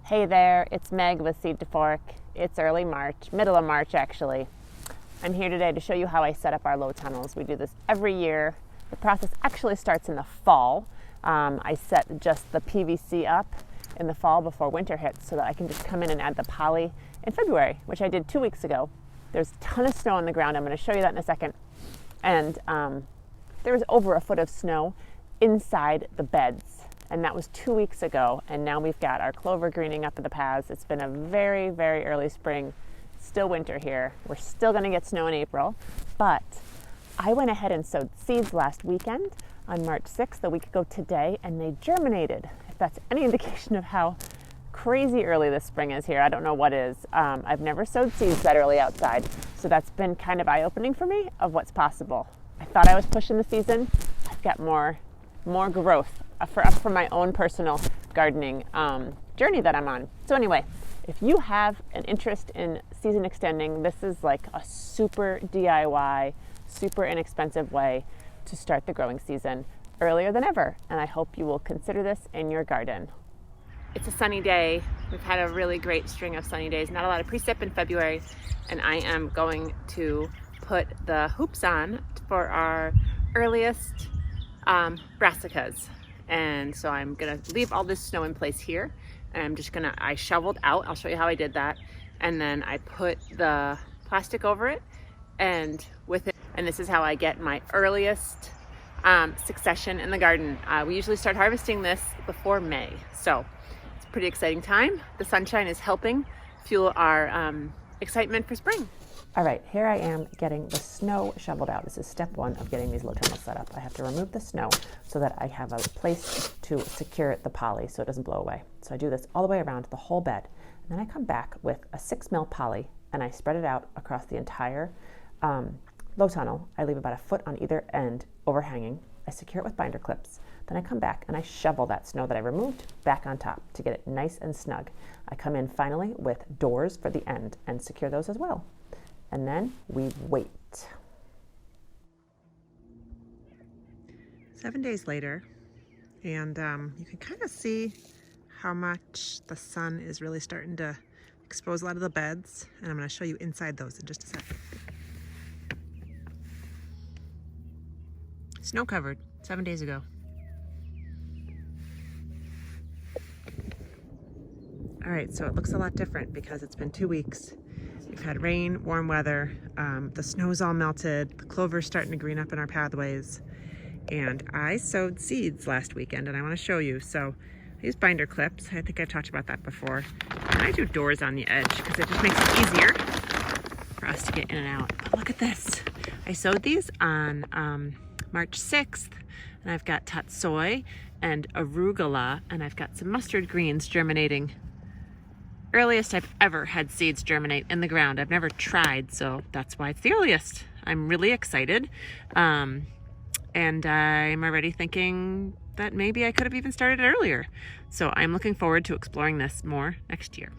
Hey there, it's Meg with Seed to Fork. It's early March, middle of March actually. I'm here today to show you how I set up our low tunnels. We do this every year. The process actually starts in the fall. I set just the PVC up in the fall before winter hits so that I can just come in and add the poly in February, which I did 2 weeks ago. There's a ton of snow on the ground. I'm going to show you that in a second. And there was over a foot of snow inside the beds. And that was 2 weeks ago, and now we've got our clover greening up in the paths. It's been a very, very early spring, still winter here. We're still going to get snow in April, but I went ahead and sowed seeds last weekend on March 6th, a week ago today, and they germinated. If that's any indication of how crazy early this spring is here, I don't know what is. I've never sowed seeds that early outside, so that's been kind of eye-opening for me of what's possible. I thought I was pushing the season. I've got more growth for my own personal gardening journey that I'm on. So anyway, if you have an interest in season extending, this is like a super DIY, super inexpensive way to start the growing season earlier than ever. And I hope you will consider this in your garden. It's a sunny day. We've had a really great string of sunny days. Not a lot of precip in February. And I am going to put the hoops on for our earliest brassicas. And so I'm gonna leave all this snow in place here, and I shoveled out, I'll show you how I did that, and then I put the plastic over it, and this is how I get my earliest succession in the garden. We usually start harvesting this before May, so it's a pretty exciting time. The sunshine is helping fuel our excitement for spring. All right, here I am getting the snow shoveled out. This is step one of getting these low tunnels set up. I have to remove the snow so that I have a place to secure the poly so it doesn't blow away. So I do this all the way around the whole bed. And then I come back with a 6 mil poly and I spread it out across the entire low tunnel. I leave about a foot on either end overhanging. I secure it with binder clips. Then I come back and I shovel that snow that I removed back on top to get it nice and snug. I come in finally with doors for the end and secure those as well. And then we wait. 7 days later, and you can kind of see how much the sun is really starting to expose a lot of the beds, and I'm going to show you inside those in just a second. Snow covered 7 days ago. All right, so it looks a lot different because it's been 2 weeks. We've had rain, warm weather, the snow's all melted, the clover's starting to green up in our pathways, and I sowed seeds last weekend and I want to show you. So I use binder clips. I think I've talked about that before. And I do doors on the edge because it just makes it easier for us to get in and out. But look at this. I sowed these on March 6th, and I've got tatsoi and arugula, and I've got some mustard greens germinating. Earliest I've ever had seeds germinate in the ground. I've never tried, so that's why it's the earliest. I'm really excited, and I'm already thinking that maybe I could have even started earlier. So I'm looking forward to exploring this more next year.